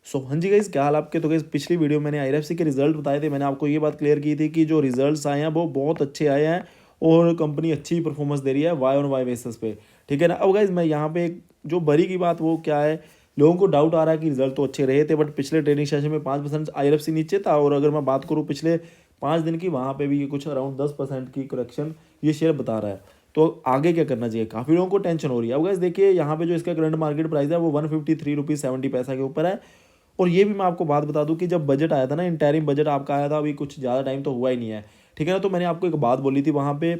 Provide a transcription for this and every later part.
सो हाँ जी गाइस, क्या हाल आपके। तो गाइस पिछली वीडियो मैंने आईआरएफसी के रिजल्ट बताए थे। मैंने आपको ये बात क्लियर की थी कि जो रिजल्ट्स आए हैं वो बहुत अच्छे आए हैं और कंपनी अच्छी परफॉर्मेंस दे रही है वाई ऑन वाई बेसिस पे। ठीक है ना। अब गाइस मैं यहाँ पे जो बड़ी की बात वो क्या है, लोगों को डाउट आ रहा है कि रिजल्ट तो अच्छे रहे थे बट पिछले ट्रेडिंग सेशन में 5% आईआरएफसी नीचे था, और अगर मैं बात करूँ पिछले 5 दिन की, वहाँ पे भी ये कुछ अराउंड 10% की करेक्शन ये शेयर बता रहा है। तो आगे क्या करना चाहिए, काफ़ी लोगों को टेंशन हो रही है। अब गाइस देखिए यहाँ पे जो इसका करंट मार्केट प्राइस है वो 153 रुपीज़ 70 पैसा के ऊपर है। और ये भी मैं आपको बात बता दूं कि जब बजट आया था ना, इंटरिम बजट आपका आया था, अभी कुछ ज़्यादा टाइम तो हुआ ही नहीं है। ठीक है ना। तो मैंने आपको एक बात बोली थी वहाँ पे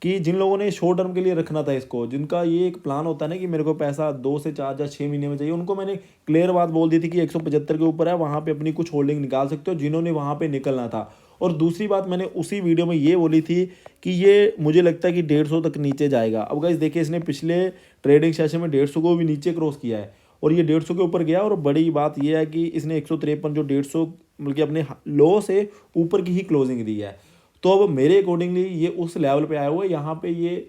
कि जिन लोगों ने शॉर्ट टर्म के लिए रखना था इसको, जिनका ये एक प्लान होता है ना कि मेरे को पैसा 2 से 4 या 6 महीने में चाहिए, उनको मैंने क्लियर बात बोल दी थी कि 175 के ऊपर है, वहाँ पे अपनी कुछ होल्डिंग निकाल सकते हो जिन्होंने वहाँ पे निकलना था। और दूसरी बात मैंने उसी वीडियो में ये बोली थी कि ये मुझे लगता है कि 150 तक नीचे जाएगा। अब गाइस देखिए, इसने पिछले ट्रेडिंग सेशन में 150 को भी नीचे क्रॉस किया है और ये 150 के ऊपर गया। और बड़ी बात यह है कि इसने 153 जो 150 बल्कि अपने लो से ऊपर की ही क्लोजिंग दी है। तो अब मेरे अकॉर्डिंगली ये उस लेवल पे आया हुआ है। यहाँ पे ये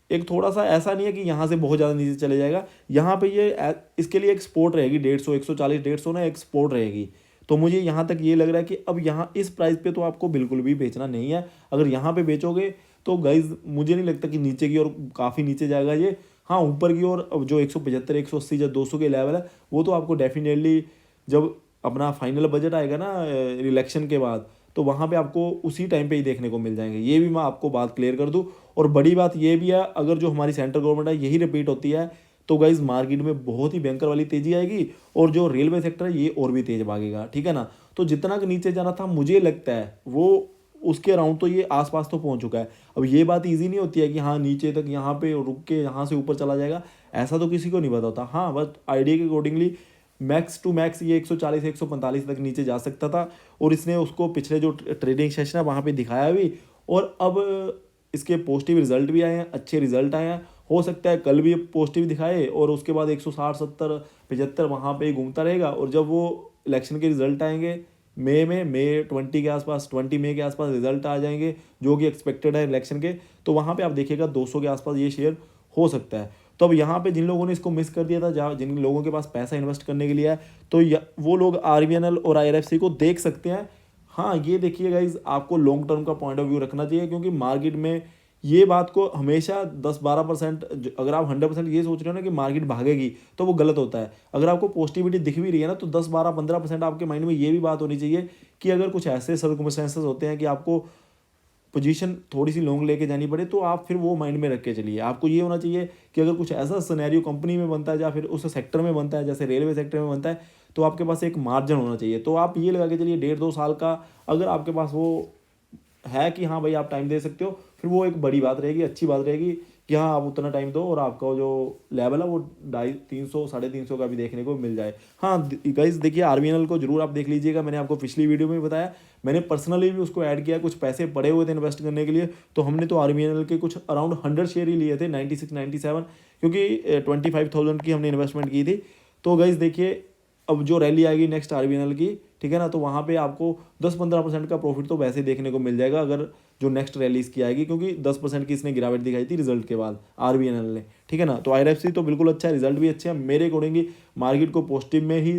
एक थोड़ा सा ऐसा नहीं है कि यहाँ से बहुत ज़्यादा नीचे चले जाएगा। यहाँ पे ये इसके लिए एक सपोर्ट रहेगी 150, 140, 150 ना एक सपोर्ट रहेगी। तो मुझे यहाँ तक ये लग रहा है कि अब यहाँ इस प्राइस पे तो आपको बिल्कुल भी बेचना नहीं है। अगर यहाँ पे बेचोगे तो गाइज मुझे नहीं लगता कि नीचे की ओर काफ़ी नीचे जाएगा ये। हाँ, ऊपर की ओर अब जो 175, 180 या 200 के लेवल है वो तो आपको डेफिनेटली जब अपना फाइनल बजट आएगा ना इलेक्शन के बाद, तो वहाँ पे आपको उसी टाइम पे ही देखने को मिल जाएंगे। ये भी मैं आपको बात क्लियर कर दूँ। और बड़ी बात ये भी है, अगर जो हमारी सेंट्रल गवर्नमेंट है यही रिपीट होती है तो गाइज मार्केट में बहुत ही भयंकर वाली तेजी आएगी और जो रेलवे सेक्टर है ये और भी तेज भागेगा। ठीक है ना। तो जितना कि नीचे जाना था मुझे लगता है वो उसके अराउंड तो ये आसपास तो पहुंच चुका है। अब ये बात इजी नहीं होती है कि हाँ नीचे तक यहाँ पे रुक के यहाँ से ऊपर चला जाएगा, ऐसा तो किसी को नहीं पता होता। हाँ, बस आइडिया के अकॉर्डिंगली मैक्स टू मैक्स ये 140 से 145 तक नीचे जा सकता था और इसने उसको पिछले जो ट्रेडिंग सेशन है वहाँ पे दिखाया भी। और अब इसके पॉजिटिव रिजल्ट भी आए हैं, अच्छे रिजल्ट आए हैं। हो सकता है कल भी पॉजिटिव दिखाए और उसके बाद 160, 70, 75 वहाँ पे घूमता रहेगा। और जब वो इलेक्शन के रिजल्ट आएंगे मई 20 के आसपास, 20 मई के आसपास रिजल्ट आ जाएंगे जो कि एक्सपेक्टेड है इलेक्शन के, तो वहाँ पे आप देखिएगा 200 के आसपास ये शेयर हो सकता है। तो अब यहाँ पे जिन लोगों ने इसको मिस कर दिया था, जहाँ जिन लोगों के पास पैसा इन्वेस्ट करने के लिए है, तो वो लोग आरबीएनएल और आईआरएफसी को देख सकते हैं। हाँ, ये देखिए गाइज, आपको लॉन्ग टर्म का पॉइंट ऑफ व्यू रखना चाहिए क्योंकि मार्केट में ये बात को हमेशा 10-12%, अगर आप 100% ये सोच रहे हो ना कि मार्केट भागेगी तो वो गलत होता है। अगर आपको पॉजिटिविटी दिख भी रही है ना तो 10-12-15% आपके माइंड में ये भी बात होनी चाहिए कि अगर कुछ ऐसे सर्कमस्टेंसेस होते हैं कि आपको पोजीशन थोड़ी सी लॉन्ग लेके जानी पड़े तो आप फिर वो माइंड में रख के चलिए। आपको ये होना चाहिए कि अगर कुछ ऐसा सिनेरियो कंपनी में बनता है या फिर उस सेक्टर में बनता है, जैसे रेलवे सेक्टर में बनता है, तो आपके पास एक मार्जिन होना चाहिए। तो आप ये लगा के चलिए 1.5-2 साल का, अगर आपके पास वो है कि हाँ भाई आप टाइम दे सकते हो, फिर वो एक बड़ी बात रहेगी, अच्छी बात रहेगी कि हाँ आप उतना टाइम दो और आपका जो लेवल है वो 250, 350 का भी देखने को मिल जाए। हाँ गाइस देखिए, आरबीएनएल को जरूर आप देख लीजिएगा। मैंने आपको पिछली वीडियो में बताया, मैंने पर्सनली भी उसको ऐड किया। कुछ पैसे पड़े हुए थे इन्वेस्ट करने के लिए, तो हमने तो आरबीएनएल के कुछ अराउंड 100 शेयर ही लिए थे, 96, 97, क्योंकि 25,000 की हमने इन्वेस्टमेंट की थी। तो गाइस देखिए, अब जो रैली आएगी नेक्स्ट आरबीएनएल की, ठीक है ना, तो वहाँ पे आपको 10-15% का प्रॉफिट तो वैसे देखने को मिल जाएगा अगर जो नेक्स्ट रैली इसकी आएगी, क्योंकि 10% की इसने गिरावट दिखाई थी रिजल्ट के बाद आरबीएनएल ने। ठीक है ना। तो आईआरएफसी तो बिल्कुल अच्छा है, रिजल्ट भी अच्छे हैं। मेरे अकॉर्डिंगली मार्केट को पॉजिटिव में ही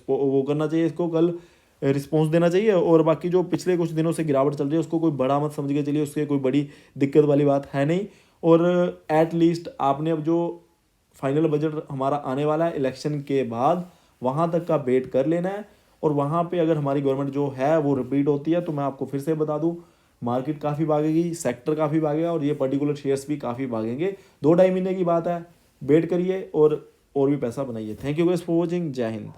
वो करना चाहिए, इसको कल रिस्पॉन्स देना चाहिए। और बाकी जो पिछले कुछ दिनों से गिरावट चल रही है उसको कोई बड़ा मत समझ के चलिए, उसके कोई बड़ी दिक्कत वाली बात है नहीं। और एट लीस्ट आपने अब जो फाइनल बजट हमारा आने वाला है इलेक्शन के बाद, वहाँ तक का वेट कर लेना है। और वहाँ पे अगर हमारी गवर्नमेंट जो है वो रिपीट होती है तो मैं आपको फिर से बता दूँ, मार्केट काफ़ी भागेगी, सेक्टर काफ़ी भागेगा और ये पर्टिकुलर शेयर्स भी काफ़ी भागेंगे। 2-2.5 महीने की बात है, वेट करिए और भी पैसा बनाइए। Thank you guys for watching. जय हिंद।